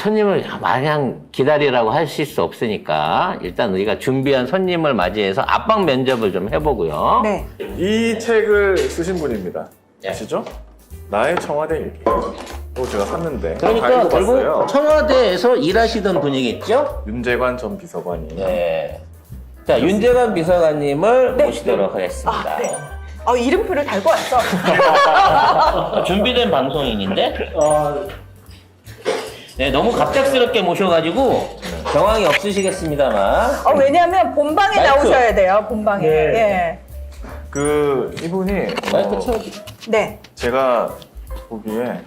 손님을 마냥 기다리라고 하실 수 없으니까 일단 우리가 준비한 손님을 맞이해서 압박 면접을 좀 해보고요. 네. 이 책을 쓰신 분입니다. 예. 아시죠? 나의 청와대 일기. 또 제가 샀는데 다 그러니까 읽어봤어요. 결국 청와대에서 일하시던 분이겠죠? 윤재관 전 비서관이. 네. 자, 윤재관 비서관님을 네. 모시도록 하겠습니다. 네. 이름표를 달고 왔어. 준비된 방송인인데? 네, 너무 갑작스럽게 모셔가지고 경황이 없으시겠습니다만. 왜냐하면 본방에 마이크. 나오셔야 돼요. 본방에. 네. 예. 이분이 마이크 채워. 네. 제가 보기에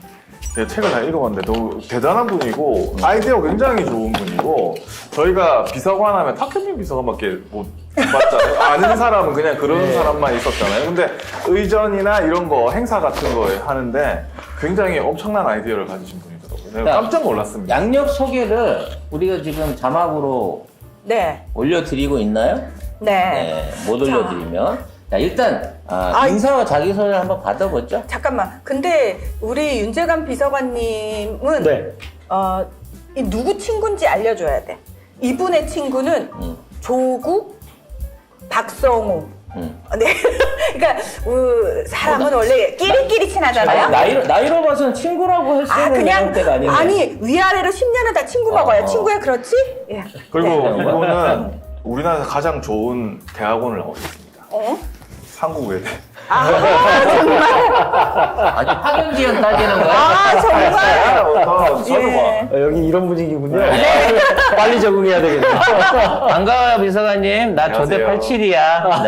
제가 책을 다 읽어봤는데 너무 대단한 분이고 아이디어 굉장히 좋은 분이고 저희가 비서관 하면 탁현민 비서관밖에 못 봤잖아요. 아는 사람은 그냥 그런 사람만 있었잖아요. 근데 의전이나 이런 거 행사 같은 거 하는데 굉장히 엄청난 아이디어를 가지신 분이더라고요. 내가 깜짝 놀랐습니다. 양력 소개를 우리가 지금 자막으로 네. 올려드리고 있나요? 네. 네, 못 올려드리면. 자, 일단 인사와 자기소개를 한번 받아보죠. 잠깐만. 근데 우리 윤재관 비서관님은 네. 이 누구 친구인지 알려줘야 돼. 이분의 친구는 조국, 박성우. 네. 그러니까 사람은 원래 끼리끼리 친하잖아요. 나이로 봐서는 친구라고 할 수 있는 그냥 때가 아니네. 아니 위아래로 10년을 다 친구 먹어요. 친구야, 그렇지? 예. 그리고 네. 이분은 우리나라에서 가장 좋은 대학원을 나오고 있습니다. 한국외대. 아주 학연지연 따지는 거야. 정말. 저도 봐. 여기 이런 분위기군요. 빨리 적응해야 되겠네요. 반가워요, 비서관님. 나 조대 안녕하세요. 87이야.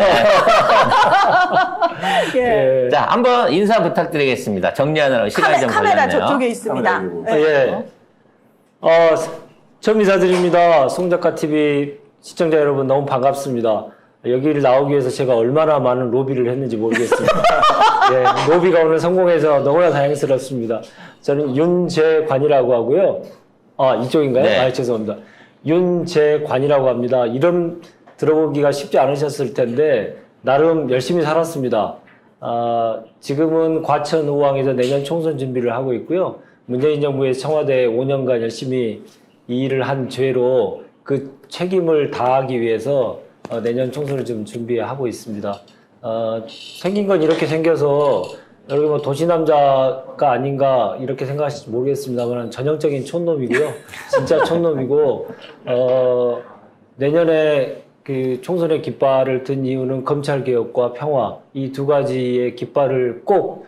네. 예. 자, 한번 인사 부탁드리겠습니다. 정리하느라고 시간이 좀 카메라 걸렸네요. 저쪽에 있습니다. 카메라 여기 네. 예. 처음 인사드립니다. 송작가TV 시청자 여러분 너무 반갑습니다. 여기를 나오기 위해서 제가 얼마나 많은 로비를 했는지 모르겠습니다. 예, 로비가 오늘 성공해서 너무나 다행스럽습니다. 저는 윤재관이라고 하고요. 이쪽인가요? 네. 죄송합니다. 윤재관이라고 합니다. 이름 들어보기가 쉽지 않으셨을 텐데 나름 열심히 살았습니다. 지금은 과천 의왕에서 내년 총선 준비를 하고 있고요. 문재인 정부의 청와대 5년간 열심히 이 일을 한 죄로 그 책임을 다하기 위해서 내년 총선을 좀 준비하고 있습니다. 생긴 건 이렇게 생겨서 여러분 뭐 도시남자가 아닌가 이렇게 생각하실지 모르겠습니다만 전형적인 촌놈이고요. 진짜 촌놈이고 내년에 그 총선의 깃발을 든 이유는 검찰개혁과 평화 이 두 가지의 깃발을 꼭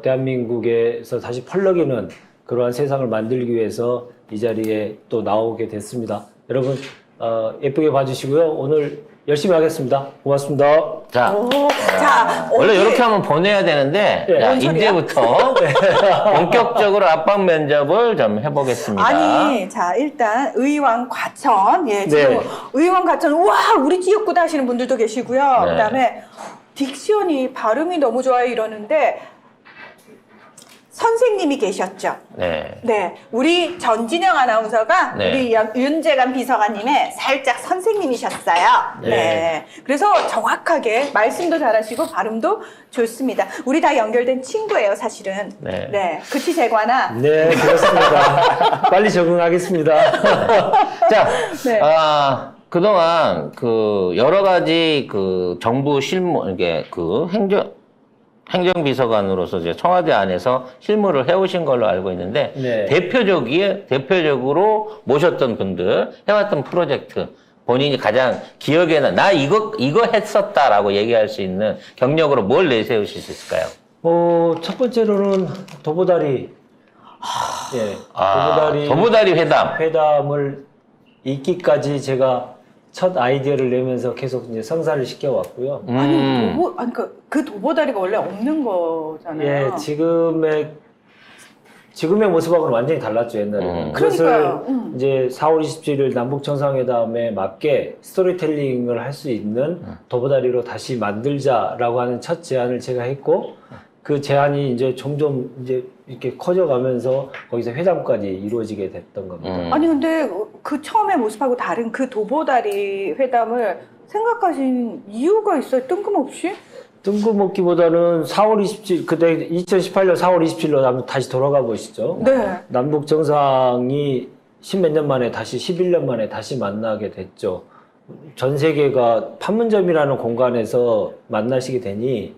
대한민국에서 다시 펄럭이는 그러한 세상을 만들기 위해서 이 자리에 또 나오게 됐습니다. 여러분 예쁘게 봐주시고요. 오늘 열심히 하겠습니다. 고맙습니다. 자, 자, 원래 어디- 이렇게 하면 보내야 되는데, 네. 자, 뭔 소리야? 이제부터 본격적으로 압박 면접을 좀 해보겠습니다. 아니, 자, 일단 의왕 과천. 예, 지금 네. 의왕 과천. 우와, 우리 지역구다 하시는 분들도 계시고요. 네. 그다음에 딕션이 발음이 너무 좋아요 이러는데 선생님이 계셨죠. 네. 네, 우리 전진영 아나운서가 네. 우리 윤재관 비서관님의 살짝 선생님이셨어요. 네. 네. 그래서 정확하게 말씀도 잘하시고 발음도 좋습니다. 우리 다 연결된 친구예요, 사실은. 네. 네. 그치, 재관아? 네, 그렇습니다. 빨리 적응하겠습니다. 자, 네. 그동안 여러 가지 정부 실무, 이게 행정비서관으로서 이제 청와대 안에서 실무를 해오신 걸로 알고 있는데, 네. 대표적으로 모셨던 분들, 해왔던 프로젝트, 본인이 가장 나 이거 했었다라고 얘기할 수 있는 경력으로 뭘 내세우실 수 있을까요? 첫 번째로는 도보다리. 예, 도보다리 회담. 회담을 있기까지 제가 첫 아이디어를 내면서 계속 이제 성사를 시켜왔고요. 아니, 그 도보다리가 원래 없는 거잖아요. 예, 지금의 모습하고는 완전히 달랐죠, 옛날에는. 그것을 그러니까요. 이제 4월 27일 남북정상회담에 맞게 스토리텔링을 할 수 있는 도보다리로 다시 만들자라고 하는 첫 제안을 제가 했고, 그 제안이 이제 점점 이제 이렇게 커져가면서 거기서 회담까지 이루어지게 됐던 겁니다. 아니, 근데 그 처음의 모습하고 다른 그 도보다리 회담을 생각하신 이유가 있어요, 뜬금없이? 뜬금없기보다는 4월 27일, 그때 2018년 4월 27일로 한번 다시 돌아가 보시죠. 네. 남북 정상이 10몇 년 만에 다시 11년 만에 다시 만나게 됐죠. 전 세계가 판문점이라는 공간에서 만나시게 되니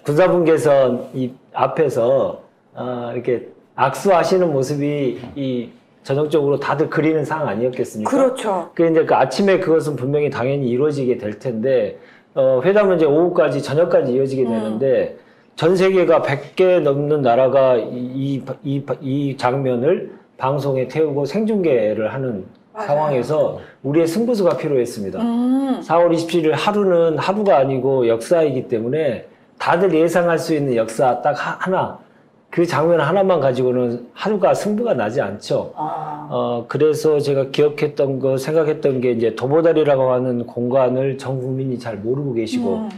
군사분계선 이 앞에서 이렇게 악수하시는 모습이 이 전형적으로 다들 그리는 상 아니었겠습니까? 그렇죠. 그런데 그 아침에 그것은 분명히 당연히 이루어지게 될 텐데 회담은 이제 오후까지 저녁까지 이어지게 되는데 전 세계가 100개 넘는 나라가 이 장면을 방송에 태우고 생중계를 하는 맞아요. 상황에서 우리의 승부수가 필요했습니다. 4월 27일 하루는 하루가 아니고 역사이기 때문에 다들 예상할 수 있는 역사 딱 하나, 그 장면 하나만 가지고는 하루가 승부가 나지 않죠. 그래서 제가 기억했던 거, 생각했던 게 이제 도보다리라고 하는 공간을 전 국민이 잘 모르고 계시고,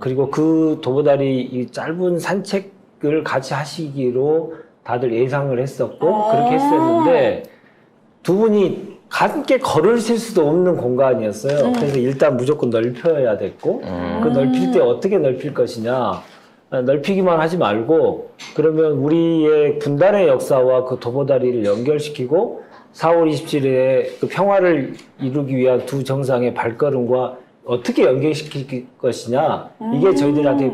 그리고 그 도보다리 이 짧은 산책을 같이 하시기로 다들 예상을 했었고, 그렇게 했었는데, 두 분이 함께 걸으실 수도 없는 공간이었어요. 그래서 일단 무조건 넓혀야 됐고, 그 넓힐 때 어떻게 넓힐 것이냐. 넓히기만 하지 말고, 그러면 우리의 분단의 역사와 그 도보다리를 연결시키고, 4월 27일에 그 평화를 이루기 위한 두 정상의 발걸음과 어떻게 연결시킬 것이냐. 이게 저희들한테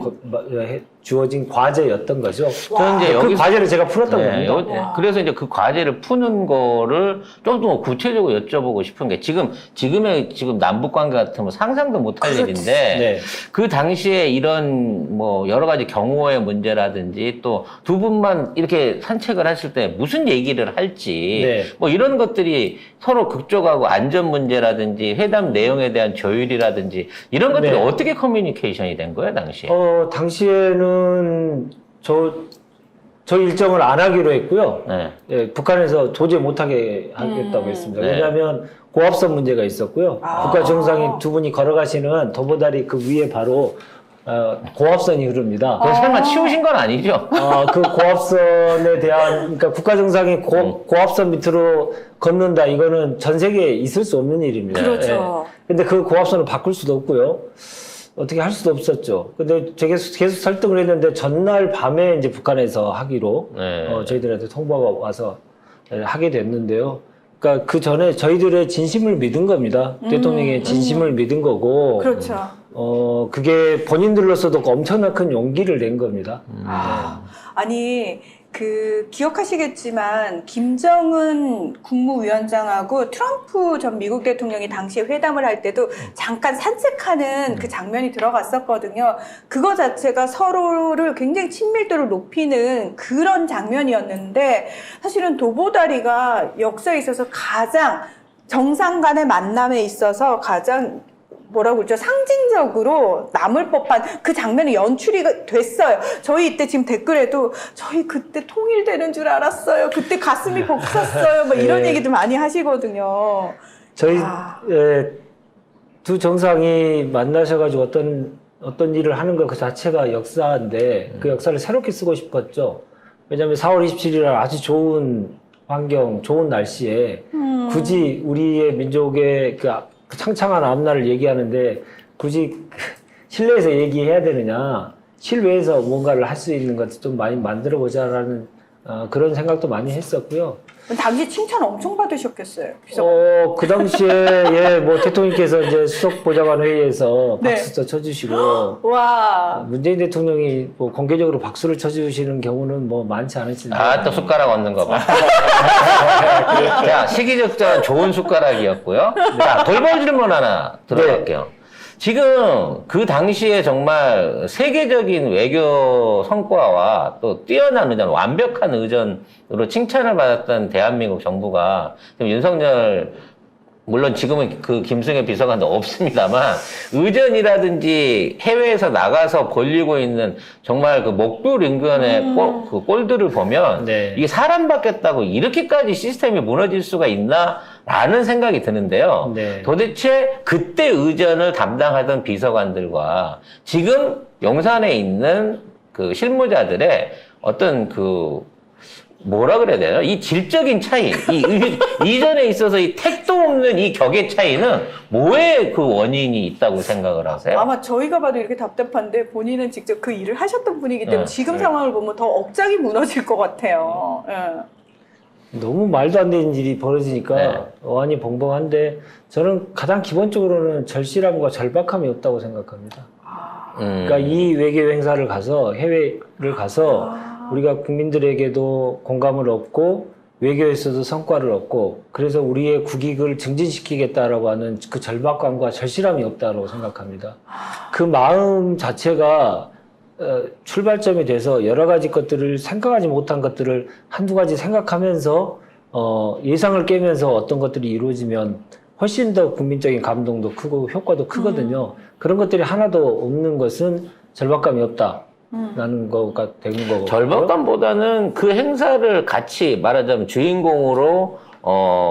주어진 과제였던 거죠. 저는 이제 그 여기서- 과제를 제가 풀었던 겁니다. 그래서 이제 그 과제를 푸는 거를 좀 더 구체적으로 여쭤보고 싶은 게 지금 남북 관계 같으면 상상도 못할 일인데 네. 그 당시에 이런 뭐 여러 가지 경호의 문제라든지 또 두 분만 이렇게 산책을 하실 때 무슨 얘기를 할지 네. 뭐 이런 것들이 서로 극적하고 안전 문제라든지 회담 내용에 대한 조율이라든지 이런 것들이 네. 어떻게 커뮤니케이션이 된 거예요, 당시에? 당시에는 저 일정을 안 하기로 했고요. 네. 예, 북한에서 도저히 못하게 하겠다고 했습니다. 네. 왜냐하면 고압선 문제가 있었고요. 북한 정상이 두 분이 걸어가시는 도보다리 그 위에 바로 고압선이 흐릅니다. 그거 설마 치우신 건 아니죠? 그 고압선에 대한, 그러니까 국가 정상이 고압선 밑으로 걷는다, 이거는 전 세계에 있을 수 없는 일입니다. 그렇죠. 근데 그 고압선을 바꿀 수도 없고요. 어떻게 할 수도 없었죠. 근데 제가 계속 설득을 했는데 전날 밤에 이제 북한에서 하기로 네. 저희들한테 통보가 와서 하게 됐는데요. 그러니까 그 전에 저희들의 진심을 믿은 겁니다. 대통령의 진심을 믿은 거고. 그렇죠. 그게 본인들로서도 엄청난 큰 용기를 낸 겁니다. 아니, 기억하시겠지만, 김정은 국무위원장하고 트럼프 전 미국 대통령이 당시에 회담을 할 때도 잠깐 산책하는 그 장면이 들어갔었거든요. 그거 자체가 서로를 굉장히 친밀도를 높이는 그런 장면이었는데, 사실은 도보다리가 역사에 있어서 가장 정상 간의 만남에 있어서 가장 뭐라고 그러죠? 상징적으로 남을 법한 그 장면이 연출이 됐어요. 저희 이때 지금 댓글에도 저희 그때 통일되는 줄 알았어요. 그때 가슴이 벅찼어요. 뭐 이런 네. 얘기도 많이 하시거든요. 저희 두 정상이 만나셔가지고 어떤 일을 하는 것 그 자체가 역사인데 그 역사를 새롭게 쓰고 싶었죠. 왜냐하면 4월 27일 아주 좋은 환경, 좋은 날씨에 굳이 우리의 민족의 그 창창한 앞날을 얘기하는데 굳이 실내에서 얘기해야 되느냐, 실외에서 뭔가를 할 수 있는 것을 좀 많이 만들어 보자라는 그런 생각도 많이 했었고요. 당시 칭찬 엄청 받으셨겠어요. 그 당시에 뭐 대통령께서 이제 수석 보좌관 회의에서 네. 박수도 쳐주시고 와. 문재인 대통령이 뭐 공개적으로 박수를 쳐주시는 경우는 뭐 많지 않으신데. 또 숟가락 얹는 거 봐. 자, 시기적절한 좋은 숟가락이었고요. 자, 돌발 질문 하나 들어갈게요. 지금 그 당시에 정말 세계적인 외교 성과와 또 뛰어난 의전, 완벽한 의전으로 칭찬을 받았던 대한민국 정부가 지금 윤석열, 물론 지금은 그 김승혜 비서관도 없습니다만 의전이라든지 해외에서 나가서 벌리고 있는 정말 그 목표 인근의 그 꼴들을 보면 네. 이게 사람 바뀌었다고 이렇게까지 시스템이 무너질 수가 있나라는 생각이 드는데요. 네. 도대체 그때 의전을 담당하던 비서관들과 지금 용산에 있는 그 실무자들의 어떤 뭐라 그래야 되나? 이 질적인 차이, 이전에 있어서 이 택도 틀림없는 이 격의 차이는 뭐에 그 원인이 있다고 생각을 하세요? 아마 저희가 봐도 이렇게 답답한데 본인은 직접 그 일을 하셨던 분이기 때문에 네. 지금 네. 상황을 보면 더 억장이 무너질 것 같아요. 예. 너무 말도 안 되는 일이 벌어지니까 네. 어안이 벙벙한데 저는 가장 기본적으로는 절실함과 절박함이 없다고 생각합니다. 그러니까 이 외교 행사를 가서 해외를 가서 우리가 국민들에게도 공감을 얻고 외교에서도 성과를 얻고 그래서 우리의 국익을 증진시키겠다라고 하는 그 절박감과 절실함이 없다고 생각합니다. 그 마음 자체가 출발점이 돼서 여러 가지 것들을 생각하지 못한 것들을 한두 가지 생각하면서 예상을 깨면서 어떤 것들이 이루어지면 훨씬 더 국민적인 감동도 크고 효과도 크거든요. 그런 것들이 하나도 없는 것은 절박감이 없다라는 거가 되는 거고. 절박감보다는 그 행사를 같이 말하자면 주인공으로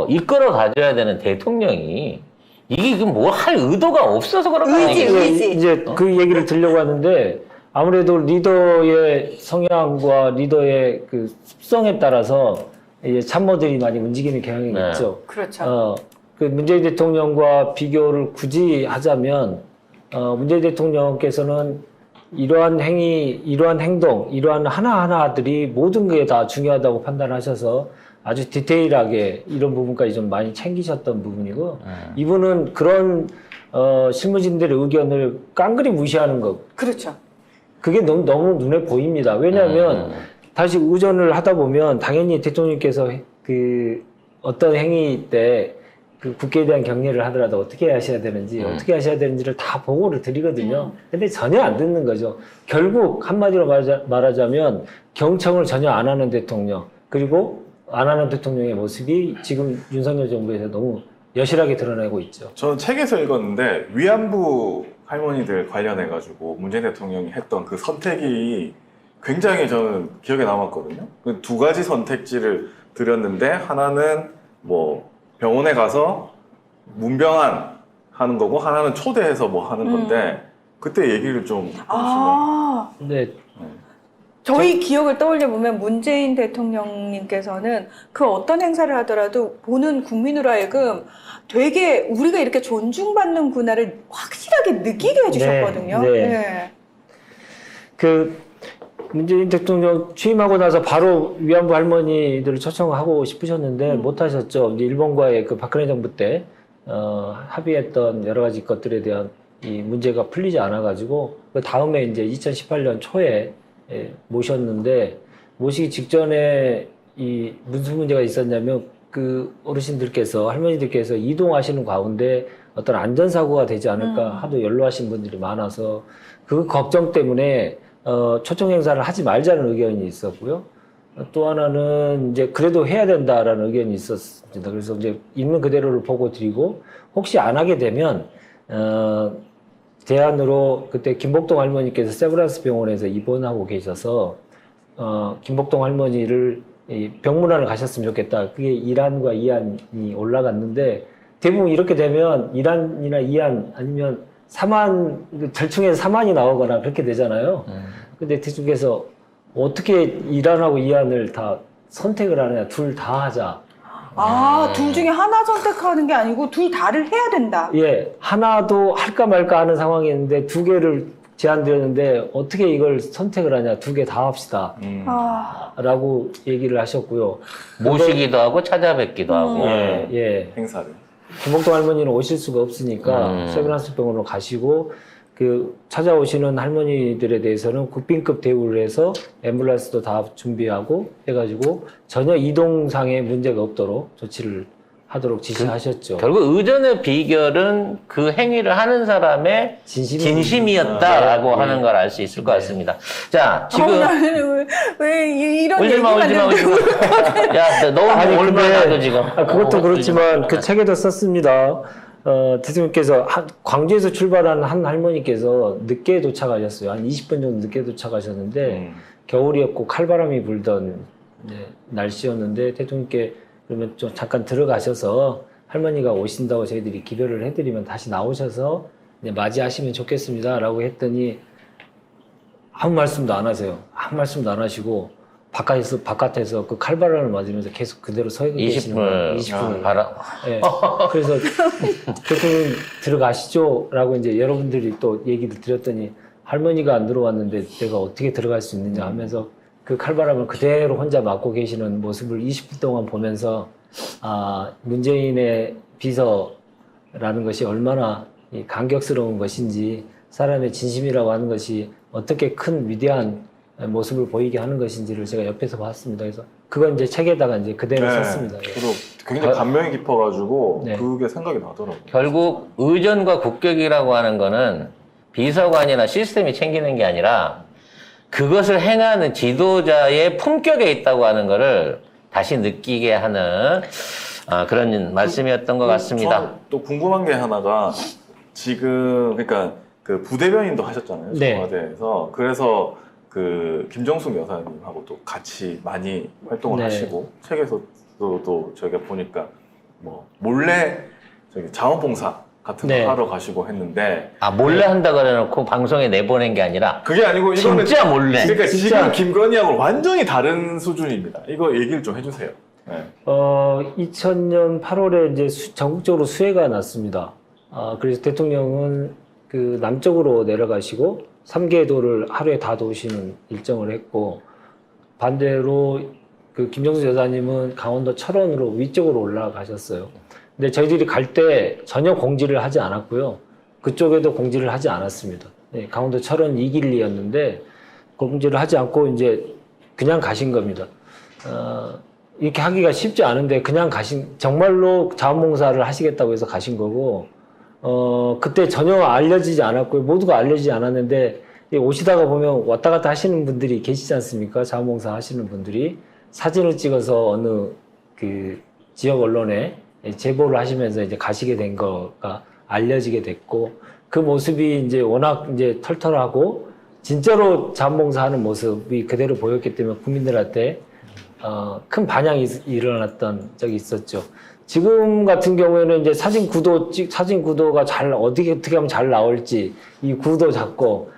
이끌어 가줘야 되는 대통령이 이게 뭐 할 의도가 없어서 그런 거 의지, 아니에요? 의지. 이제 그 얘기를 드리려고 하는데 아무래도 리더의 성향과 리더의 그 습성에 따라서 이제 참모들이 많이 움직이는 경향이 네. 있죠. 그렇죠. 그 문재인 대통령과 비교를 굳이 하자면 문재인 대통령께서는 이러한 행위, 이러한 행동, 이러한 하나하나들이 모든 게 다 중요하다고 판단하셔서 아주 디테일하게 이런 부분까지 좀 많이 챙기셨던 부분이고 이분은 그런 실무진들의 의견을 깡그리 무시하는 것 그렇죠. 그게 너무 눈에 보입니다. 왜냐하면 다시 의전을 하다 보면 당연히 대통령께서 그 어떤 행위 때 그 국회에 대한 경례를 하더라도 어떻게 하셔야 되는지 어떻게 하셔야 되는지를 다 보고를 드리거든요. 근데 전혀 안 듣는 거죠. 결국 한마디로 말하자면 경청을 전혀 안 하는 대통령 그리고 안 하는 대통령의 모습이 지금 윤석열 정부에서 너무 여실하게 드러나고 있죠. 저는 책에서 읽었는데 위안부 할머니들 관련해가지고 문재인 대통령이 했던 그 선택이 굉장히 저는 기억에 남았거든요. 그 두 가지 선택지를 드렸는데 하나는 뭐 병원에 가서 문병안 하는 거고 하나는 초대해서 뭐 하는 건데 그때 얘기를 좀 해주시면. 아, 근데 저희 기억을 떠올려 보면 문재인 대통령님께서는 그 어떤 행사를 하더라도 보는 국민으로 하여금 되게 우리가 이렇게 존중받는구나를 확실하게 느끼게 해주셨거든요. 네, 네. 네. 그 문재인 대통령 취임하고 나서 바로 위안부 할머니들을 초청하고 싶으셨는데 못하셨죠. 이제 일본과의 그 박근혜 정부 때 합의했던 여러 가지 것들에 대한 이 문제가 풀리지 않아가지고 그 다음에 이제 2018년 초에 모셨는데 모시기 직전에 이 무슨 문제가 있었냐면 그 어르신들께서 할머니들께서 이동하시는 가운데 어떤 안전사고가 되지 않을까 하도 연로하신 분들이 많아서 그 걱정 때문에 초청 행사를 하지 말자는 의견이 있었고요. 또 하나는 이제 그래도 해야 된다라는 의견이 있었습니다. 그래서 이제 있는 그대로를 보고 드리고 혹시 안 하게 되면 제안으로 그때 김복동 할머니께서 세브란스 병원에서 입원하고 계셔서 김복동 할머니를 병문안을 가셨으면 좋겠다. 그게 이란과 이안이 올라갔는데 대부분 이렇게 되면 이란이나 이안 아니면 사만 절충해서 사만이 나오거나 그렇게 되잖아요. 근데 대통령께서 어떻게 이란하고 이안을 다 선택을 하느냐, 둘 다 하자. 아, 둘 중에 하나 선택하는 게 아니고 둘 다를 해야 된다. 예, 하나도 할까 말까 하는 상황이었는데 두 개를 제안드렸는데 어떻게 이걸 선택을 하냐, 두 개 다 합시다. 아, 라고 얘기를 하셨고요. 모시기도 하고 찾아뵙기도 하고. 예, 예. 행사를. 김복동 할머니는 오실 수가 없으니까 세브란스 병원으로 가시고 그 찾아오시는 할머니들에 대해서는 국빈급 대우를 해서 앰뷸런스도 다 준비하고 해가지고 전혀 이동상의 문제가 없도록 조치를 하도록 지시하셨죠. 결국 의전의 비결은 그 행위를 하는 사람의 진심이었다라고 하는 걸 알 수 있을 것 같습니다. 자, 지금 나는 왜 이런 울지 마, 울지 마, 울지 마. 야, 너무 얼마나 나도 지금. 그것도 그렇지만 그 책에도 썼습니다. 대통령께서 광주에서 출발한 한 할머니께서 늦게 도착하셨어요. 한 20분 정도 늦게 도착하셨는데 겨울이었고 칼바람이 불던 날씨였는데 대통령께 그러면 좀 잠깐 들어가셔서 할머니가 오신다고 저희들이 기별을 해드리면 다시 나오셔서 이제 맞이하시면 좋겠습니다 라고 했더니 아무 말씀도 안 하세요. 아무 말씀도 안 하시고 바깥에서 그 칼바람을 맞으면서 계속 그대로 서 계시는 거예요. 20분을. 바람. 예. 그래서 대통령 들어가시죠라고 이제 여러분들이 또 얘기를 드렸더니 할머니가 안 들어왔는데 내가 어떻게 들어갈 수 있느냐 하면서 그 칼바람을 그대로 혼자 맞고 계시는 모습을 20분 동안 보면서 아, 문재인의 비서라는 것이 얼마나 이 감격스러운 것인지 사람의 진심이라고 하는 것이 어떻게 큰 위대한 모습을 보이게 하는 것인지를 제가 옆에서 봤습니다. 그래서 그건 이제 책에다가 이제 그대로 썼습니다. 예. 저도 굉장히 감명이 깊어가지고 네. 그게 생각이 나더라고요. 결국 의전과 국격이라고 하는 거는 비서관이나 시스템이 챙기는 게 아니라 그것을 행하는 지도자의 품격에 있다고 하는 거를 다시 느끼게 하는 그런 말씀이었던 것 같습니다. 저는 또 궁금한 게 하나가 지금 그러니까 그 부대변인도 하셨잖아요. 네. 청와대에서. 그래서 그 김정숙 여사님하고 또 같이 많이 활동을 네. 하시고 책에서도 또 저희가 보니까 뭐 몰래 저기 자원봉사 같은 거 네. 하러 가시고 했는데 몰래 한다 그래놓고 방송에 내보낸 게 아니라 그게 아니고 이거는 진짜 몰래. 그러니까 진짜. 지금 김건희하고 완전히 다른 수준입니다. 이거 얘기를 좀 해주세요. 네. 2000년 8월에 이제 전국적으로 수해가 났습니다. 그래서 대통령은 그 남쪽으로 내려가시고 3개 도를 하루에 다 도시는 일정을 했고 반대로 그 김정수 여사님은 강원도 철원으로 위쪽으로 올라가셨어요. 근데 저희들이 갈 때 전혀 공지를 하지 않았고요. 그쪽에도 공지를 하지 않았습니다. 네, 강원도 철원 2길이었는데 공지를 하지 않고 이제 그냥 가신 겁니다. 이렇게 하기가 쉽지 않은데 그냥 정말로 자원봉사를 하시겠다고 해서 가신 거고, 그때 전혀 알려지지 않았고요. 모두가 알려지지 않았는데, 오시다가 보면 왔다 갔다 하시는 분들이 계시지 않습니까? 자원봉사 하시는 분들이 사진을 찍어서 어느 그 지역 언론에 제보를 하시면서 이제 가시게 된 거가 알려지게 됐고, 그 모습이 이제 워낙 이제 털털하고, 진짜로 자원봉사 하는 모습이 그대로 보였기 때문에 국민들한테 큰 반향이 일어났던 적이 있었죠. 지금 같은 경우에는 이제 사진 구도가 어떻게 하면 잘 나올지, 이 구도 잡고,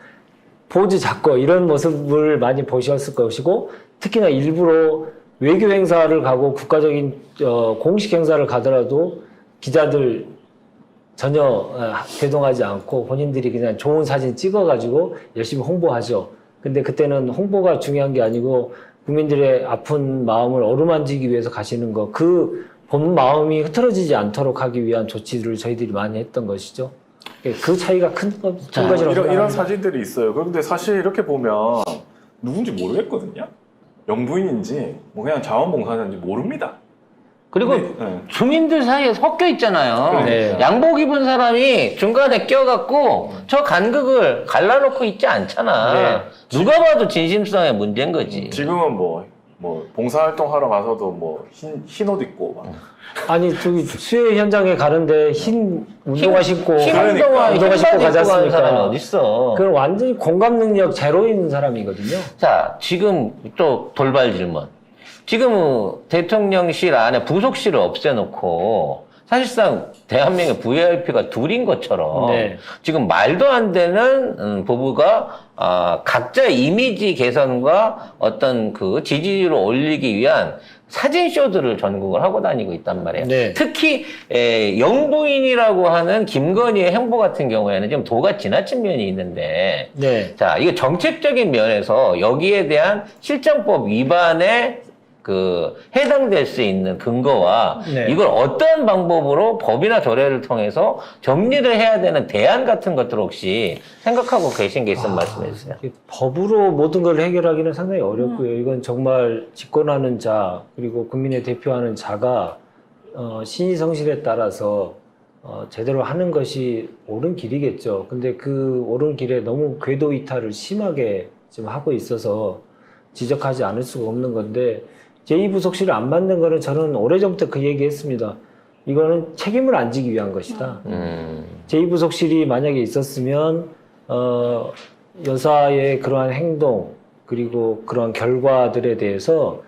포즈 잡고, 이런 모습을 많이 보셨을 것이고, 특히나 일부러 외교 행사를 가고 국가적인, 공식 행사를 가더라도 기자들 전혀 대동하지 않고 본인들이 그냥 좋은 사진 찍어가지고 열심히 홍보하죠. 근데 그때는 홍보가 중요한 게 아니고 국민들의 아픈 마음을 어루만지기 위해서 가시는 거, 그 본 마음이 흐트러지지 않도록 하기 위한 조치들을 저희들이 많이 했던 것이죠. 그 차이가 큰 것이라고 생각합니다. 이런 사진들이 있어요. 그런데 사실 이렇게 보면 누군지 모르겠거든요. 영부인인지 뭐 그냥 자원봉사자인지 모릅니다. 그리고 네. 주민들 사이에 섞여 있잖아요. 네. 양복 입은 사람이 중간에 껴갖고 저 간극을 갈라놓고 있지 않잖아. 네. 누가 봐도 진심성의 문제인 거지. 지금은 뭐 봉사활동 하러 가서도 뭐 흰 옷 입고 막 아니 저기 수해 현장에 가는데 흰 운동화 신고 흰 그러니까. 운동화 신고 가지 가는 사람이 않습니까? 어딨어. 그건 완전히 공감 능력 제로인 사람이거든요. 자, 지금 또 돌발 질문. 지금 대통령실 안에 부속실을 없애놓고 사실상 대한민국의 VIP가 둘인 것처럼 네. 지금 말도 안 되는 부부가 각자의 이미지 개선과 어떤 그 지지율을 올리기 위한 사진쇼들을 전국을 하고 다니고 있단 말이에요. 네. 특히 영부인이라고 하는 김건희의 행보 같은 경우에는 좀 도가 지나친 면이 있는데 네. 자, 이게 정책적인 면에서 여기에 대한 실정법 위반에 해당될 수 있는 근거와 네. 이걸 어떠한 방법으로 법이나 조례를 통해서 정리를 해야 되는 대안 같은 것들을 혹시 생각하고 계신 게 있으면 말씀해 주세요. 법으로 모든 걸 해결하기는 상당히 어렵고요. 이건 정말 집권하는 자 그리고 국민의 대표하는 자가 신의성실에 따라서 제대로 하는 것이 옳은 길이겠죠. 근데 그 옳은 길에 너무 궤도 이탈을 심하게 지금 하고 있어서 지적하지 않을 수가 없는 건데 제2부속실을 안 만든 거는 저는 오래전부터 그 얘기했습니다. 이거는 책임을 안 지기 위한 것이다. 제2부속실이 만약에 있었으면 여사의 그러한 행동 그리고 그러한 결과들에 대해서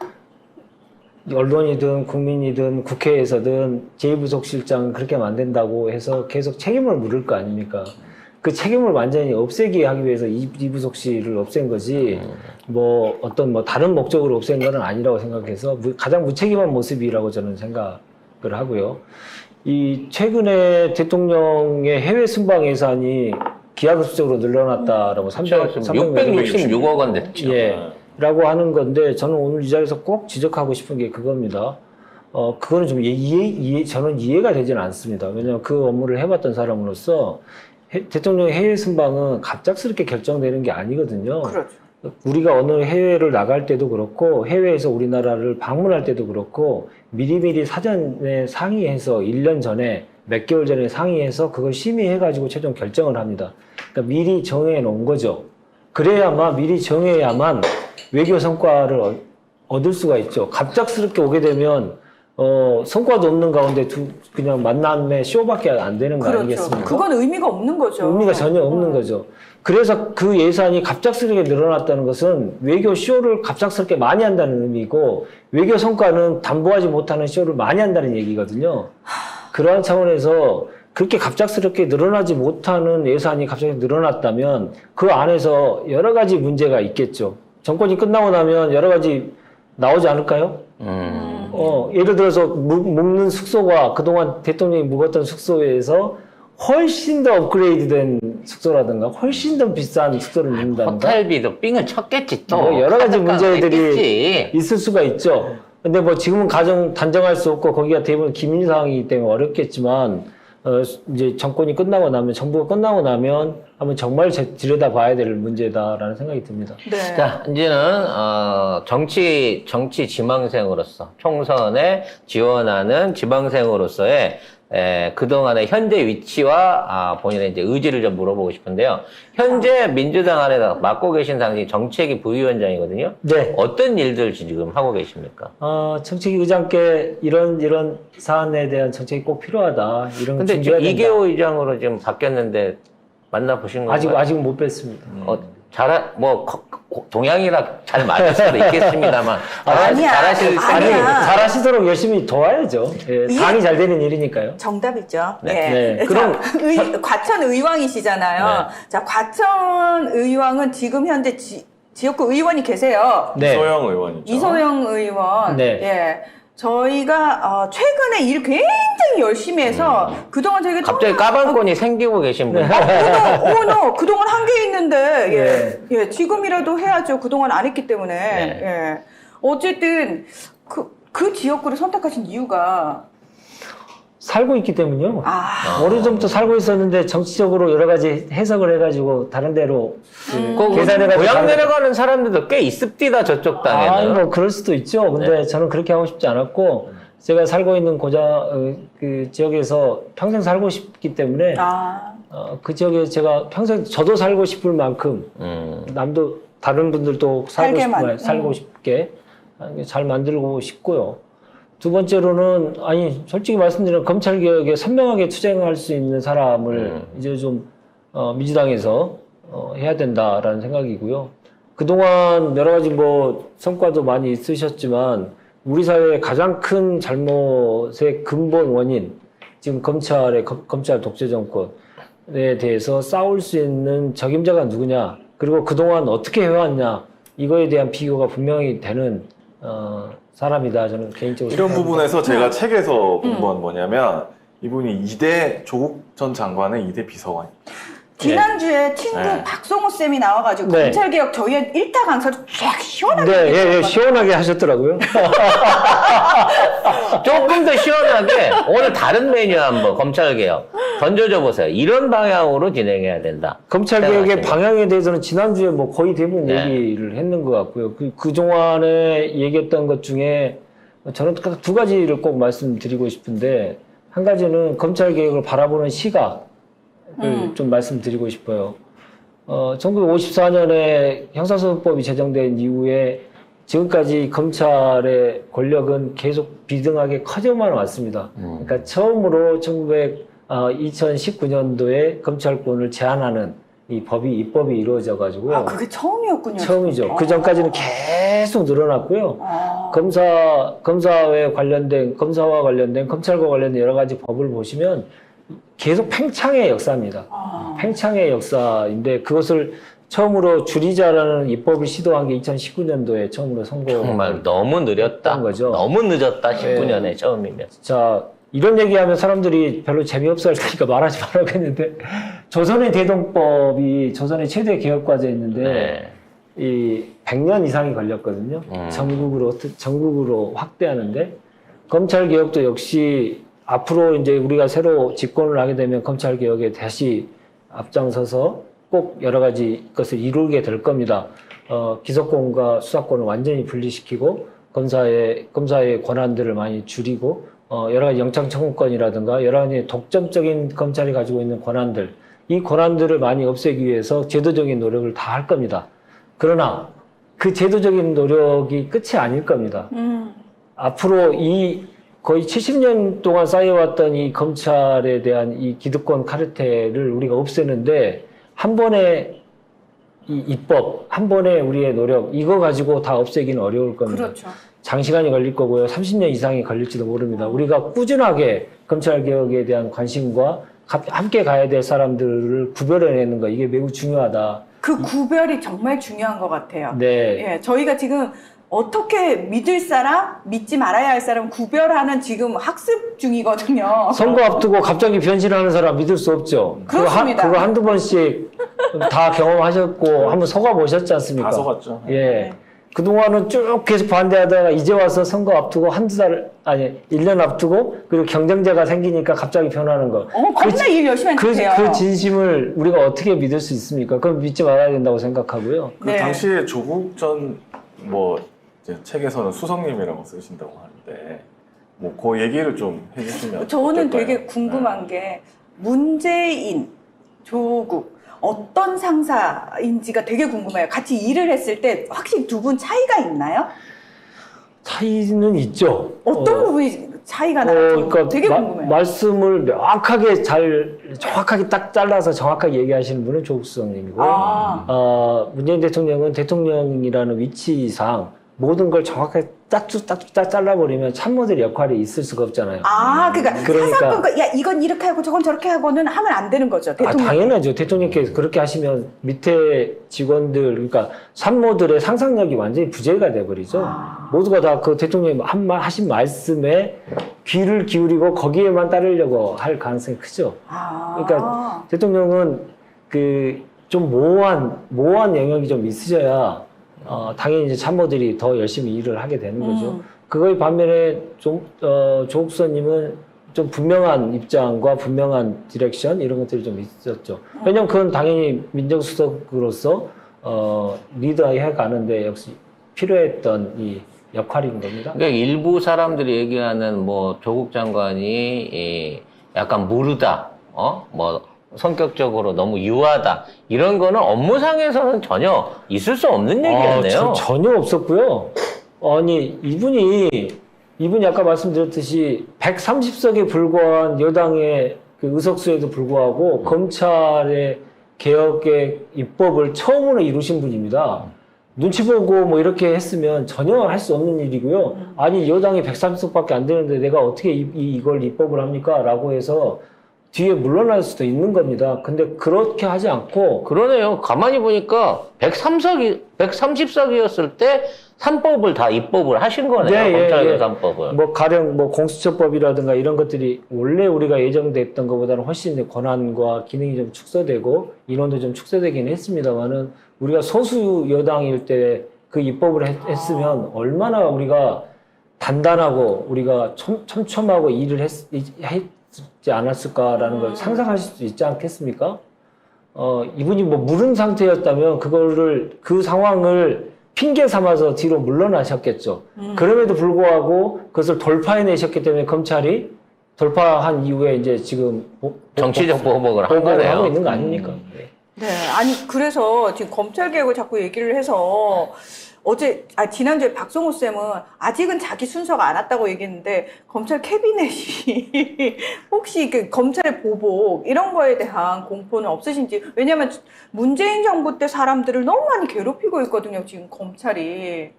언론이든 국민이든 국회에서든 제2부속실장 그렇게 만든다고 해서 계속 책임을 물을 거 아닙니까? 그 책임을 완전히 없애기 하기 위해서 이부속실을 없앤 거지 뭐 어떤 뭐 다른 목적으로 없앤 건 아니라고 생각해서 가장 무책임한 모습이라고 저는 생각을 하고요. 이 최근에 대통령의 해외 순방 예산이 기하급수적으로 늘어났다라고 666억 원 됐죠. 예, 라고 하는 건데 저는 오늘 이 자리에서 꼭 지적하고 싶은 게 그겁니다. 그거는 좀 저는 이해가 되지는 않습니다. 왜냐하면 그 업무를 해봤던 사람으로서 대통령의 해외 순방은 갑작스럽게 결정되는 게 아니거든요. 그렇죠. 우리가 어느 해외를 나갈 때도 그렇고 해외에서 우리나라를 방문할 때도 그렇고 미리미리 사전에 상의해서 1년 전에 몇 개월 전에 상의해서 그걸 심의해가지고 최종 결정을 합니다. 그러니까 미리 정해 놓은 거죠. 그래야만 미리 정해야만 외교 성과를 얻을 수가 있죠. 갑작스럽게 오게 되면 성과도 없는 가운데 그냥 만남의 쇼밖에 안 되는 거 그렇죠. 아니겠습니까? 그건 의미가 없는 거죠. 의미가 전혀 없는 거죠. 그래서 그 예산이 갑작스럽게 늘어났다는 것은 외교 쇼를 갑작스럽게 많이 한다는 의미고 외교 성과는 담보하지 못하는 쇼를 많이 한다는 얘기거든요. 그러한 차원에서 그렇게 갑작스럽게 늘어나지 못하는 예산이 갑자기 늘어났다면 그 안에서 여러 가지 문제가 있겠죠. 정권이 끝나고 나면 여러 가지 나오지 않을까요? 예를 들어서 묵는 숙소가 그동안 대통령이 묵었던 숙소에서 훨씬 더 업그레이드된 숙소라든가 훨씬 더 비싼 숙소를 묵는다든가 호텔비도 삥을 쳤겠지 또. 뭐 여러 가지 문제들이 했겠지. 있을 수가 있죠. 근데 뭐 지금은 단정할 수 없고 거기가 대부분 기밀 사항이기 때문에 어렵겠지만 이제 정권이 끝나고 나면 정부가 끝나고 나면 한번 정말 들여다봐야 될 문제다라는 생각이 듭니다. 네. 자, 이제는 정치 지망생으로서 총선에 지원하는 지망생으로서의 그동안의 현재 위치와 본인의 이제 의지를 좀 물어보고 싶은데요. 현재 민주당 안에서 맡고 계신 당시 정책위 부위원장이거든요. 네. 어떤 일들 지금 하고 계십니까? 정책위 의장께 이런 사안에 대한 정책이 꼭 필요하다. 이런 걸 근데 준비해야 된다. 이계호 의장으로 지금 바뀌었는데 만나보신 건가요? 아직은 못 뵀습니다. 동양이라 잘 맞을 수도 있겠습니다만. 아니야. 잘하시도록 열심히 도와야죠. 예, 당이 잘 되는 일이니까요. 정답이죠. 네. 네. 네. 그럼 과천 의왕이시잖아요. 네. 자, 과천 의왕은 지금 현재 지역구 의원이 계세요. 네. 이소영 의원이죠. 이소영 의원. 네. 예. 저희가 최근에 일 굉장히 열심히 해서 그동안 저희가 갑자기 까방권이 생기고 계신 분. 어머, 그동안 한 게 있는데, 네. 예, 지금이라도 해야죠. 그동안 안 했기 때문에. 네. 예. 어쨌든, 그 지역구를 선택하신 이유가, 살고 있기 때문요. 아, 오래전부터 살고 있었는데 정치적으로 여러 가지 해석을 해가지고 다른 데로 그 고향 내려가는 사람들도 꽤 있습니다, 저쪽 땅에는. 뭐 그럴 수도 있죠. 근데 저는 그렇게 하고 싶지 않았고 제가 살고 있는 그 지역에서 평생 살고 싶기 때문에 그 지역에 제가 평생 저도 살고 싶을 만큼 남도 다른 분들도 살고 싶게 잘 만들고 싶고요. 두 번째로는 솔직히 말씀드리면 검찰개혁에 선명하게 투쟁할 수 있는 사람을 이제 좀 민주당에서 해야 된다라는 생각이고요. 그동안 여러 가지 성과도 많이 있으셨지만 우리 사회의 가장 큰 잘못의 근본 원인, 지금 검찰 독재 정권에 대해서 싸울 수 있는 적임자가 누구냐, 그리고 그동안 어떻게 해왔냐, 이거에 대한 비교가 분명히 되는 사람이다. 저는 개인적으로 이런 생각합니다. 부분에서 제가 책에서 본 건 뭐냐면 이분이 조국 전 장관의 2대 비서관입니다. 지난주에 친구 네. 박성호 쌤이 나와가지고 네. 검찰개혁 저희의 1타 강사를 쫙 시원하게 네, 얘기했거든요. 시원하게 하셨더라고요. 조금 더 시원하게 오늘 다른 메뉴 한번 검찰개혁 던져줘 보세요. 이런 방향으로 진행해야 된다. 검찰개혁의 생각하시면. 방향에 대해서는 지난주에 거의 대부분 네. 얘기를 했는 것 같고요. 그동안에 얘기했던 것 중에 저는 두 가지를 꼭 말씀드리고 싶은데, 한 가지는 검찰개혁을 바라보는 시각을 좀 말씀드리고 싶어요. 1954년에 형사소송법이 제정된 이후에 지금까지 검찰의 권력은 계속 비등하게 커져만 왔습니다. 그러니까 처음으로 2019년도에 검찰권을 제한하는 입법이 이루어져가지고. 그게 처음이었군요. 처음이죠. 그 전까지는 계속 늘어났고요. 검사와 관련된 검찰과 관련된 여러 가지 법을 보시면 계속 팽창의 역사입니다. 팽창의 역사인데 그것을 처음으로 줄이자라는 입법을 시도한 게 2019년도에 처음으로 정말 너무 느렸다. 거죠. 너무 늦었다. 19년에 처음이면. 자, 이런 얘기하면 사람들이 별로 재미없어 할 테니까 말하지 말라고 했는데, 조선의 대동법이 조선의 최대 개혁 과제였는데, 네. 이 100년 이상이 걸렸거든요. 전국으로 확대하는데, 검찰 개혁도 역시 앞으로 이제 우리가 새로 집권을 하게 되면 검찰 개혁에 다시 앞장서서 꼭 여러 가지 것을 이루게 될 겁니다. 기소권과 수사권을 완전히 분리시키고, 검사의 권한들을 많이 줄이고, 여러 가지 영장 청구권이라든가 여러 가지 독점적인 검찰이 가지고 있는 권한들, 이 권한들을 많이 없애기 위해서 제도적인 노력을 다 할 겁니다. 그러나 그 제도적인 노력이 끝이 아닐 겁니다. 앞으로 이 거의 70년 동안 쌓여왔던 이 검찰에 대한 이 기득권 카르텔을 우리가 없애는데 한 번에 이 입법, 한 번에 우리의 노력, 이거 가지고 다 없애기는 어려울 겁니다. 그렇죠. 장시간이 걸릴 거고요. 30년 이상이 걸릴지도 모릅니다. 우리가 꾸준하게 검찰개혁에 대한 관심과 함께 가야 될 사람들을 구별해내는 거, 이게 매우 중요하다. 그 구별이 정말 중요한 것 같아요. 네. 예, 저희가 지금 어떻게 믿을 사람, 믿지 말아야 할 사람 구별하는 지금 학습 중이거든요. 선거 앞두고 갑자기 변신하는 사람 믿을 수 없죠. 그렇습니다. 그거 한두 번씩 다 경험하셨고 한번 속아보셨지 않습니까? 다 속았죠. 예. 네. 그동안은 쭉 계속 반대하다가 이제 와서 선거 앞두고 1년 앞두고 그리고 경쟁자가 생기니까 갑자기 변하는 거. 겁나 일 열심히 했는데요. 그 진심을 우리가 어떻게 믿을 수 있습니까? 그럼 믿지 말아야 된다고 생각하고요. 그 당시에 조국 전 이제 책에서는 수석님이라고 쓰신다고 하는데 뭐 그 얘기를 좀 해주시면 저는 어떨까요? 되게 궁금한 게 문재인, 조국 어떤 상사인지가 되게 궁금해요. 같이 일을 했을 때 확실히 두 분 차이가 있나요? 차이는 있죠. 어떤 부분이 차이가 나요? 그러니까 되게 궁금해요. 말씀을 명확하게 정확하게 딱 잘라서 정확하게 얘기하시는 분은 조국 수석님이고, 문재인 대통령은 대통령이라는 위치상 모든 걸 정확하게 딱 잘라버리면 참모들의 역할이 있을 수가 없잖아요. 그러니까 사사건건 야 이건 이렇게 하고 저건 저렇게 하고는 하면 안 되는 거죠. 대통령. 당연하죠. 대통령께서 그렇게 하시면 밑에 직원들, 그러니까 참모들의 상상력이 완전히 부재가 돼버리죠. 모두가 다 그 대통령이 하신 말씀에 귀를 기울이고 거기에만 따르려고 할 가능성이 크죠. 그러니까 대통령은 그 좀 모호한 영역이 좀 있으셔야 당연히 이제 참모들이 더 열심히 일을 하게 되는 거죠. 그거의 반면에 조국 수석님은 좀 분명한 입장과 분명한 디렉션 이런 것들이 좀 있었죠. 왜냐면 그건 당연히 민정수석으로서 리드해 가는데 역시 필요했던 이 역할인 겁니다. 그러니까 일부 사람들이 얘기하는 뭐 조국 장관이 약간 무르다, 뭐 성격적으로 너무 유하다 이런 거는 업무상에서는 전혀 있을 수 없는 얘기였네요. 전혀 없었고요. 아니 이분이 아까 말씀드렸듯이 130석에 불과한 여당의 그 의석수에도 불구하고 검찰의 개혁의 입법을 처음으로 이루신 분입니다. 눈치 보고 뭐 이렇게 했으면 전혀 할 수 없는 일이고요. 아니 여당이 130석밖에 안 되는데 내가 어떻게 이걸 입법을 합니까? 라고 해서 뒤에 물러날 수도 있는 겁니다. 근데 그렇게 하지 않고. 그러네요. 가만히 보니까 130석이었을 때 3법을 다 입법을 하신 거네요. 검찰개 3법을. 뭐 가령 뭐 공수처법이라든가 이런 것들이 원래 우리가 예정됐던 것보다는 훨씬 권한과 기능이 좀 축소되고 인원도 좀 축소되긴 했습니다만은 우리가 소수 여당일 때 그 입법을 했으면 얼마나 우리가 단단하고 우리가 촘촘하고 일을 했지 않았을까라는 걸 상상하실 수 있지 않겠습니까? 이분이 뭐 무른 상태였다면 그 상황을 핑계 삼아서 뒤로 물러나셨겠죠. 그럼에도 불구하고 그것을 돌파해내셨기 때문에 검찰이 돌파한 이후에 이제 지금 정치적 보복을 한 거네요. 하고 있는 거 아닙니까? 네, 아니 그래서 지금 검찰 개혁을 자꾸 얘기를 해서 지난주에 박성호 쌤은 아직은 자기 순서가 안 왔다고 얘기했는데 검찰 캐비넷이 혹시 그 검찰의 보복 이런 거에 대한 공포는 없으신지. 왜냐하면 문재인 정부 때 사람들을 너무 많이 괴롭히고 있거든요, 지금 검찰이.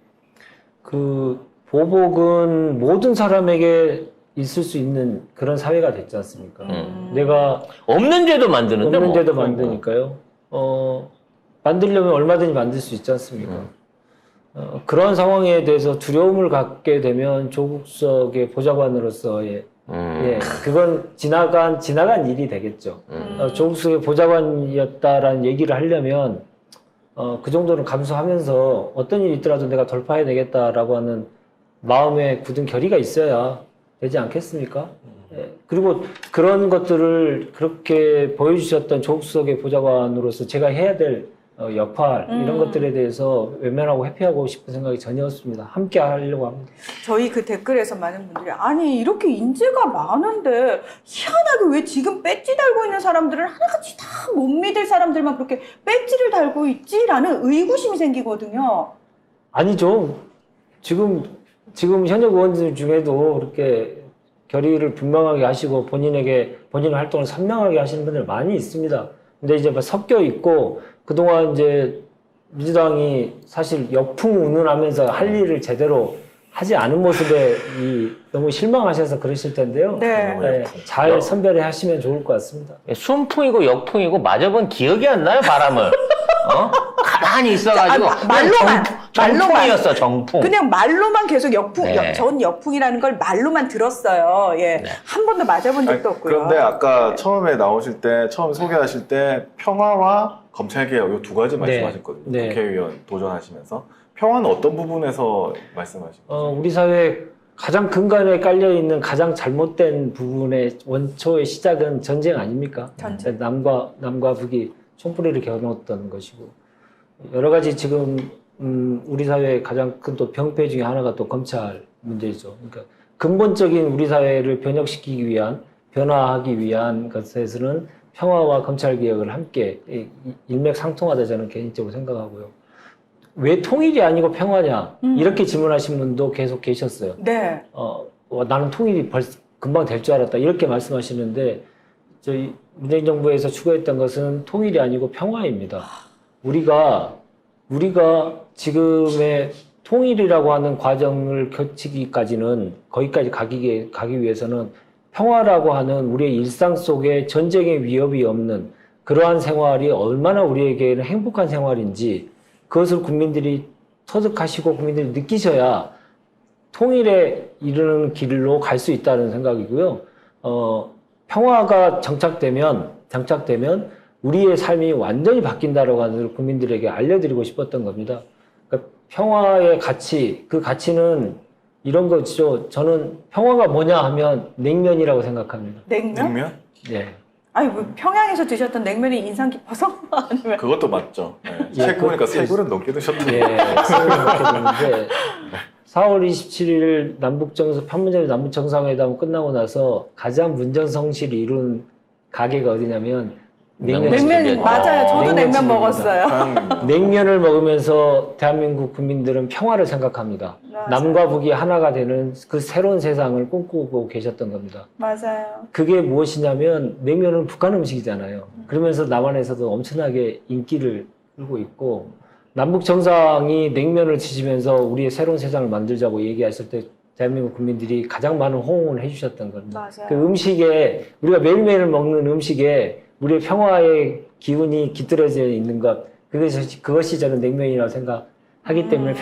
그 보복은 모든 사람에게 있을 수 있는 그런 사회가 됐지 않습니까? 내가 없는 죄도 만드는데 없는 뭐. 데도 만드니까요. 만들려면 얼마든지 만들 수 있지 않습니까? 그런 상황에 대해서 두려움을 갖게 되면 조국석의 보좌관으로서의 예, 그건 지나간 일이 되겠죠. 조국석의 보좌관이었다라는 얘기를 하려면 그 정도는 감수하면서 어떤 일이 있더라도 내가 돌파해야 되겠다라고 하는 마음의 굳은 결의가 있어야 되지 않겠습니까? 예, 그리고 그런 것들을 그렇게 보여주셨던 조국석의 보좌관으로서 제가 해야 될 역할 이런 것들에 대해서 외면하고 회피하고 싶은 생각이 전혀 없습니다. 함께 하려고 합니다. 저희 그 댓글에서 많은 분들이 아니 이렇게 인재가 많은데 희한하게 왜 지금 배지 달고 있는 사람들은 하나같이 다 못 믿을 사람들만 그렇게 배지를 달고 있지라는 의구심이 생기거든요. 아니죠. 지금 현역 의원들 중에도 그렇게 결의를 분명하게 하시고 본인의 활동을 선명하게 하시는 분들 많이 있습니다. 근데 이제 섞여 있고 그동안 이제 민주당이 사실 역풍운운하면서 할 일을 제대로 하지 않은 모습에 너무 실망하셔서 그러실 텐데요. 네. 네, 잘 선별해 하시면 좋을 것 같습니다. 순풍이고 역풍이고 맞아본 기억이 안 나요, 바람을. 가만히 있어가지고. 말로만. 정풍이었어, 정풍. 그냥 말로만 계속 역풍, 네. 전 역풍이라는 걸 말로만 들었어요. 예. 네. 한 번도 맞아본 적도 아니, 없고요. 그런데 아까 처음에 나오실 때, 처음 소개하실 때 평화와 검찰개혁 이 두 가지 말씀하셨거든요. 네. 국회의원 도전하시면서. 평화는 어떤 부분에서 말씀하신 거죠? 우리 사회 가장 근간에 깔려있는 가장 잘못된 부분의 원초의 시작은 전쟁 아닙니까? 전쟁. 남과 북이 총뿌리를 겨누었던 것이고 여러 가지 지금 우리 사회의 가장 큰 또 병폐 중에 하나가 또 검찰 문제죠. 그러니까 근본적인 우리 사회를 변혁시키기 위한 변화하기 위한 것에서는 평화와 검찰 개혁을 함께 일맥상통하다 저는 개인적으로 생각하고요. 왜 통일이 아니고 평화냐 이렇게 질문하신 분도 계속 계셨어요. 네. 나는 통일이 금방 될 줄 알았다 이렇게 말씀하시는데 저희 문재인 정부에서 추구했던 것은 통일이 아니고 평화입니다. 우리가 지금의 통일이라고 하는 과정을 거치기까지는 거기까지 가기 위해서는 평화라고 하는 우리의 일상 속에 전쟁의 위협이 없는 그러한 생활이 얼마나 우리에게는 행복한 생활인지 그것을 국민들이 터득하시고 국민들이 느끼셔야 통일에 이르는 길로 갈 수 있다는 생각이고요. 평화가 정착되면 우리의 삶이 완전히 바뀐다라고 하는 것을 국민들에게 알려드리고 싶었던 겁니다. 그러니까 평화의 가치, 그 가치는 이런 거죠. 저는 평화가 뭐냐 하면 냉면이라고 생각합니다. 냉면? 네. 아니, 뭐 평양에서 드셨던 냉면이 인상 깊어서? 아니면. 그것도 맞죠. 네. 예, 책 보니까 그것도 3그릇 넘게 드셨던데. 예, 그렇게 되는데 4월 27일 판문점 남북정상회담 끝나고 나서 가장 문전성시를 이룬 가게가 어디냐면 냉면, 맞아요. 저도 냉면 냉면집입니다. 먹었어요. 냉면을 먹으면서 대한민국 국민들은 평화를 생각합니다. 맞아요. 남과 북이 하나가 되는 그 새로운 세상을 꿈꾸고 계셨던 겁니다. 맞아요. 그게 무엇이냐면 냉면은 북한 음식이잖아요. 그러면서 남한에서도 엄청나게 인기를 끌고 있고 남북 정상이 냉면을 드시면서 우리의 새로운 세상을 만들자고 얘기했을 때 대한민국 국민들이 가장 많은 호응을 해주셨던 겁니다. 맞아요. 그 음식에 우리가 매일매일 먹는 음식에 우리의 평화의 기운이 깃들어져 있는 것 그것이 저는 냉면이라고 생각하기 때문에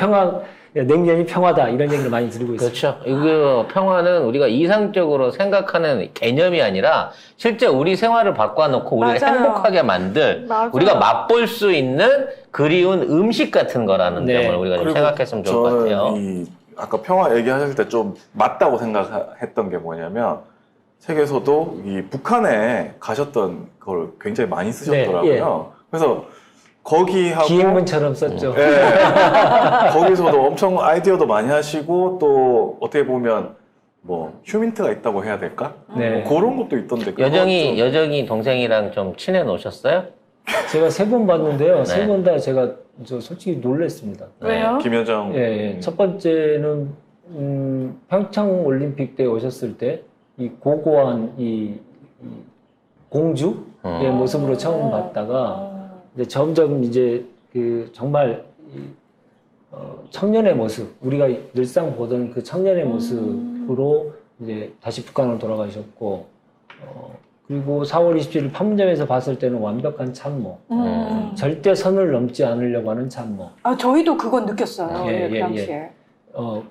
냉면이 평화다 이런 얘기를 많이 드리고 있습니다. 그렇죠. 이거 평화는 우리가 이상적으로 생각하는 개념이 아니라 실제 우리 생활을 바꿔놓고 우리를 맞아요. 행복하게 만들 맞아요. 우리가 맛볼 수 있는 그리운 음식 같은 거라는 네. 점을 우리가 좀 그리고 생각했으면 좋을 것 저는 같아요. 아까 평화 얘기하실 때 좀 맞다고 생각했던 게 뭐냐면 책에서도 이 북한에 가셨던 걸 굉장히 많이 쓰셨더라고요. 그래서 거기하고 기행문처럼 썼죠. 거기서도 엄청 아이디어도 많이 하시고 또 어떻게 보면 뭐 휴민트가 있다고 해야 될까? 네. 뭐 그런 것도 있던데 그거 여정이 동생이랑 좀 친해 놓으셨어요? 제가 3번 봤는데요. 네. 3번 다 제가 솔직히 놀랐습니다. 왜요? 김여정 예. 첫 번째는 평창 올림픽 때 오셨을 때 이 고고한 이 공주의 모습으로 처음 봤다가 이제 점점 이제 그 정말 청년의 모습 우리가 늘상 보던 그 청년의 모습으로 이제 다시 북한으로 돌아가셨고, 그리고 4월 27일 판문점에서 봤을 때는 완벽한 참모, 절대 선을 넘지 않으려고 하는 참모. 아, 저희도 그건 느꼈어요. 예, 그 예, 당시에.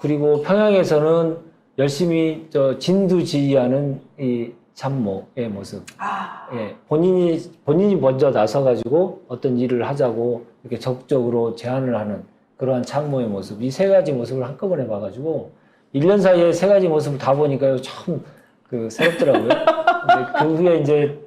그리고 평양에서는 열심히 진두지휘하는 이 참모의 모습. 아, 예, 본인이 먼저 나서가지고 어떤 일을 하자고 이렇게 적극적으로 제안을 하는 그러한 참모의 모습. 이 세 가지 모습을 한꺼번에 봐가지고 1년 사이에 세 가지 모습을 다 보니까요, 참 새롭더라고요. 근데 그 후에 이제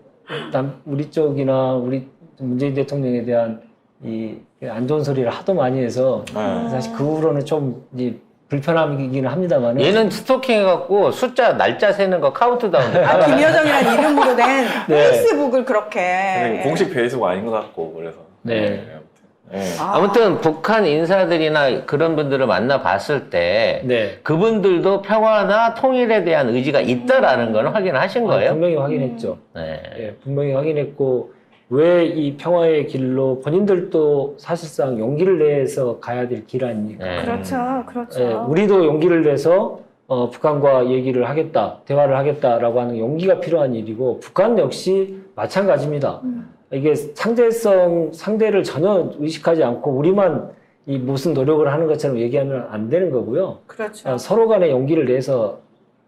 우리 쪽이나 우리 문재인 대통령에 대한 이 안 좋은 소리를 하도 많이 해서 사실 그 후로는 좀 이제 불편함이긴 합니다만. 얘는 스토킹해갖고 숫자 날짜 세는 거 카운트다운. 아, 김여정이라는 이름으로 낸 네. 페이스북을 그렇게. 근데 공식 페이스북 아닌 것 같고 그래서. 네. 아무튼. 아무튼 북한 인사들이나 그런 분들을 만나봤을 때 네. 그분들도 평화나 통일에 대한 의지가 있다라는 걸 확인하신 거예요? 분명히 확인했죠. 네. 예, 분명히 확인했고, 왜 이 평화의 길로 본인들도 사실상 용기를 내서 가야 될 길 아닙니까? 네. 그렇죠, 그렇죠. 예, 우리도 용기를 내서 북한과 얘기를 하겠다, 대화를 하겠다라고 하는 용기가 필요한 일이고, 북한 역시 마찬가지입니다. 이게 상대를 전혀 의식하지 않고 우리만 이 무슨 노력을 하는 것처럼 얘기하면 안 되는 거고요. 그렇죠. 서로 간에 용기를 내서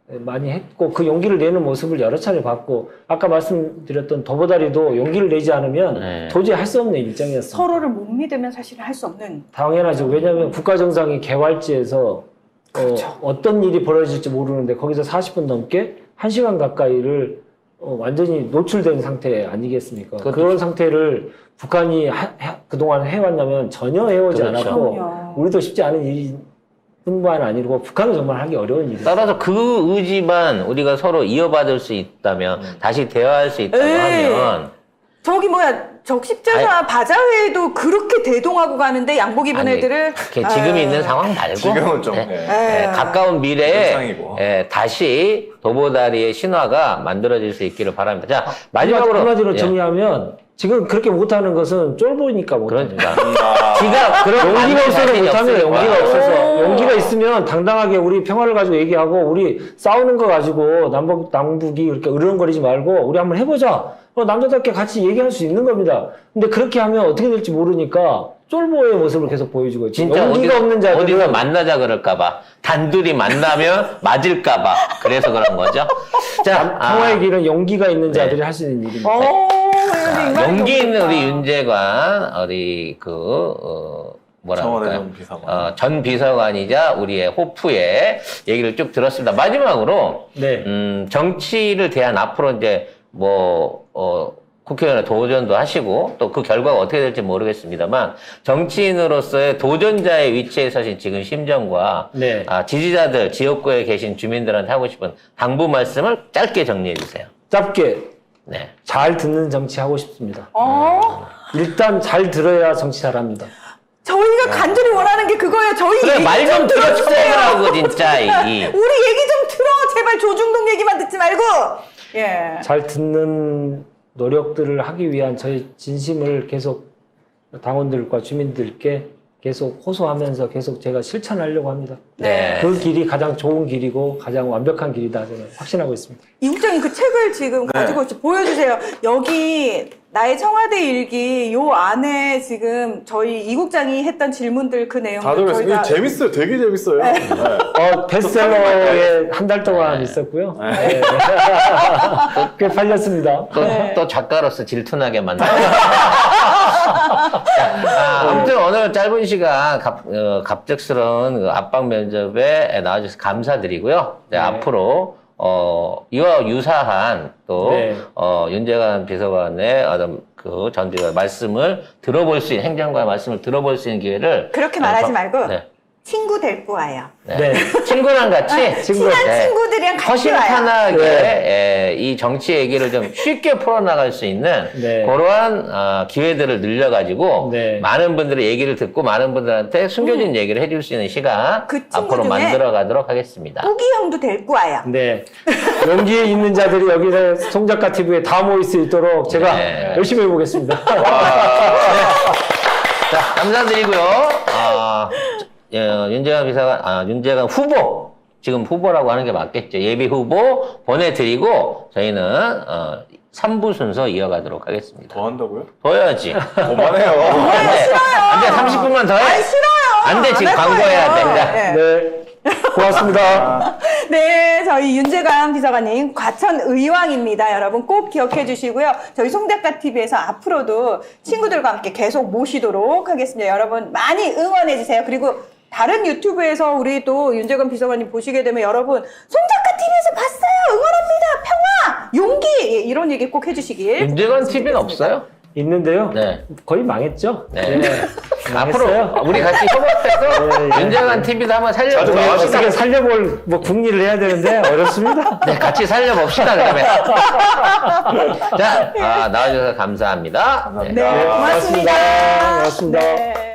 많이 했고, 그 용기를 내는 모습을 여러 차례 봤고, 아까 말씀드렸던 도보다리도 용기를 내지 않으면 네. 도저히 할 수 없는 일정이었습니다. 서로를 못 믿으면 사실 할 수 없는. 당연하죠. 왜냐하면 국가정상이 개활지에서 그렇죠. 어떤 일이 벌어질지 모르는데 거기서 40분 넘게 1시간 가까이를 완전히 노출된 상태 아니겠습니까? 그렇죠. 그런 상태를 북한이 그동안 해왔냐면 전혀 해오지 그렇죠. 않았고, 그럼요. 우리도 쉽지 않은 일이 뿐만 아니고 북한은 정말 하기 어려운 일이에요. 따라서 그 의지만 우리가 서로 이어받을 수 있다면, 다시 대화할 수 있다고 에이. 하면, 저기 적십자사 바자회에도 그렇게 대동하고 가는데 양복 입은 아니, 애들을. 지금 있는 상황 말고 지금은 좀. 네. 네. 네, 가까운 미래에 정상이고. 다시 도보다리의 신화가 만들어질 수 있기를 바랍니다. 자, 마지막으로 한마디로 예, 정리하면 지금 그렇게 못하는 것은 쫄보니까 못하는 거예요. 그러니까 지가 그런 용기가 없어서 자신이 못하면 없으니까. 용기가 없어서. 오. 용기가 있으면 당당하게 우리 평화를 가지고 얘기하고, 우리 싸우는 거 가지고 남북이 이렇게 으르렁거리지 말고 우리 한번 해보자. 남자답게 같이 얘기할 수 있는 겁니다. 근데 그렇게 하면 어떻게 될지 모르니까 쫄보의 모습을 계속 보여주고, 진짜 용기가 없는 자들은 어디서 만나자 그럴까봐, 단둘이 만나면 맞을까봐 그래서 그런 거죠. 자, 평화의 길은 용기가 있는 네. 자들이 할 수 있는 일입니다. 용기 있는 우리 윤재관, 우리 뭐라 청와대 할까요? 전 비서관. 전 비서관이자 우리의 호프의 얘기를 쭉 들었습니다. 마지막으로 네. 정치를 대한 앞으로 이제 국회의원의 도전도 하시고 또 그 결과가 어떻게 될지 모르겠습니다만, 정치인으로서의 도전자의 위치에 서신 지금 심정과 네. 지지자들, 지역구에 계신 주민들한테 하고 싶은 당부 말씀을 짧게 정리해 주세요. 짧게 네. 잘 듣는 정치 하고 싶습니다. 어? 일단 잘 들어야 정치 잘합니다. 저희가 간절히 원하는 게 그거예요. 저희 그래, 얘기 말 좀 들어주세요, 진짜. 우리 얘기 좀 들어. 제발 조중동 얘기만 듣지 말고. 예. 잘 듣는 노력들을 하기 위한 저희 진심을 계속 당원들과 주민들께 계속 호소하면서 계속 제가 실천하려고 합니다. 네. 그 길이 가장 좋은 길이고 가장 완벽한 길이다 저는 확신하고 있습니다. 이 국장님 그 책을 지금 가지고 있어 보여주세요. 여기 나의 청와대 일기 요 안에 지금 저희 이 국장이 했던 질문들 그 내용들 다들 저희가 재밌어요. 되게 재밌어요. 네. 베스트셀러에 한 달 동안 있었고요. 네. 꽤 팔렸습니다. 또 작가로서 질투나게 만나. 아무튼 오늘 짧은 시간 갑작스러운 그 압박 면접에 나와주셔서 감사드리고요. 네, 앞으로 이와 유사한 또 네. 윤재관 비서관의 어떤 그 전주가 말씀을 들어볼 수 있는, 행정관의 말씀을 들어볼 수 있는 기회를 그렇게 말하지 말고 네. 친구 데리고 와요. 네. 네. 친구랑 같이 친한 친구들이랑 같이 와요. 허심탄회하게 이 정치 얘기를 좀 쉽게 풀어나갈 수 있는 네. 그러한 기회들을 늘려가지고 네. 많은 분들의 얘기를 듣고 많은 분들한테 숨겨진 얘기를 해줄 수 있는 시간 그 친구 앞으로 중에 만들어가도록 하겠습니다. 꾸기 형도 데리고 와요. 네. 용기 있는 자들이 여기서 송작가 TV에 다 모일 수 있도록 제가 네. 열심히 해보겠습니다. 자, 감사드리고요. 윤재관 비서관, 윤재관 후보 지금 후보라고 하는 게 맞겠죠. 예비 후보 보내드리고 저희는 3부 순서 이어가도록 하겠습니다. 더 한다고요? 더 해야지. 그만해요. 안 돼, 30분만 더 해. 아니, 싫어요. 안 돼, 지금 안 할 광고해야 거예요. 돼. 자. 네. 네. 고맙습니다. 네, 저희 윤재관 비서관님 과천 의왕입니다. 여러분 꼭 기억해 주시고요. 저희 송작가 TV에서 앞으로도 친구들과 함께 계속 모시도록 하겠습니다. 여러분 많이 응원해 주세요. 그리고 다른 유튜브에서 우리 또 윤재관 비서관님 보시게 되면 여러분 송작가 TV에서 봤어요. 응원합니다. 평화, 용기 이런 얘기 꼭 해주시길. 윤재관 TV는 없어요? 있는데요. 네. 거의 망했죠. 네. 망했어요. 앞으로 우리 같이 협업해서 네, 네. 윤재관 TV도 한번 자주 살려보고 나와주세요. 어떻게 살려볼 뭐 국리를 해야 되는데 어렵습니다. 네, 같이 살려봅시다, 그러면. 자, 나와주셔서 감사합니다. 감사합니다. 네, 고맙습니다. 고맙습니다. 네.